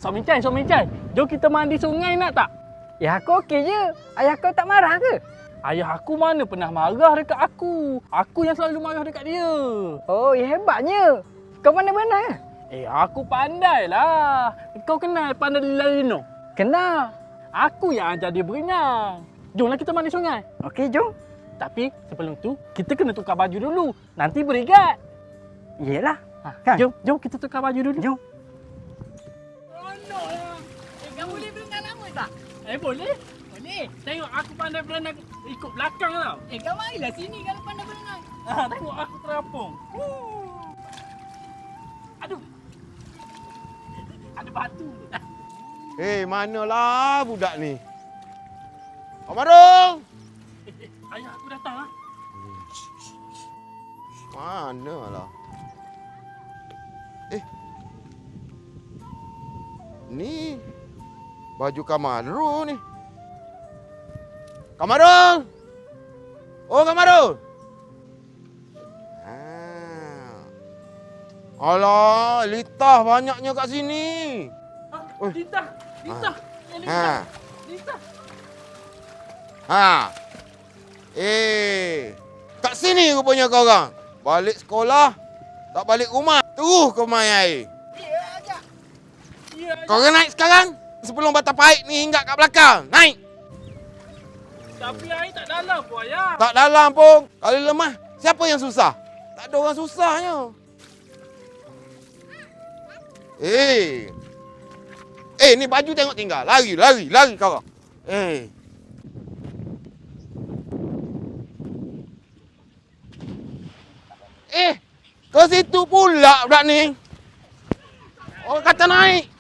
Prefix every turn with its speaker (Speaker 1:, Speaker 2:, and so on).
Speaker 1: Sok Mincai. Jom kita mandi sungai nak tak?
Speaker 2: Ya, aku okey je. Ayah kau tak marah ke?
Speaker 1: Ayah aku mana pernah marah dekat aku. Aku yang selalu marah dekat dia.
Speaker 2: Oh, ya hebatnya. Kau pandai-pandai ke?
Speaker 1: Aku pandai lah. Kau kenal Pandai Lino?
Speaker 2: Kenal.
Speaker 1: Aku yang ajar dia berenang. Jomlah kita mandi sungai.
Speaker 2: Okey, jom.
Speaker 1: Tapi sebelum tu, kita kena tukar baju dulu. Nanti berigat.
Speaker 2: Yelah.
Speaker 1: Kan? Jom kita tukar baju dulu.
Speaker 2: Jom.
Speaker 1: Seronok lah. Kamu boleh berenang lama tak? Boleh. Boleh. Tengok aku pandai berenang ikut belakang tau.
Speaker 3: Kau marilah sini kalau pandai berenang.
Speaker 1: Tengok aku terapung. Aduh. Ada batu.
Speaker 4: Manalah budak ni? Amarung!
Speaker 1: Ayah aku datang lah.
Speaker 4: Manalah? Ni baju Kamaru ni. Kamaru! Oh, Kamaru! Alah, litah banyaknya kat sini.
Speaker 1: Lintah.
Speaker 4: Kat sini rupanya kau orang. Balik sekolah, tak balik rumah. Terus kau main air.
Speaker 1: Ya,
Speaker 4: Kau orang naik sekarang. Sebelum batang pahit ni hinggap kat belakang. Naik.
Speaker 1: tapi air tak dalam pun ayah.
Speaker 4: Tak dalam pun. Kalau lemah, siapa yang susah? Tak ada orang susahnya. Ni baju tengok tinggal. Lari kau orang. Kau situ pula budak ni. Orang kata naik.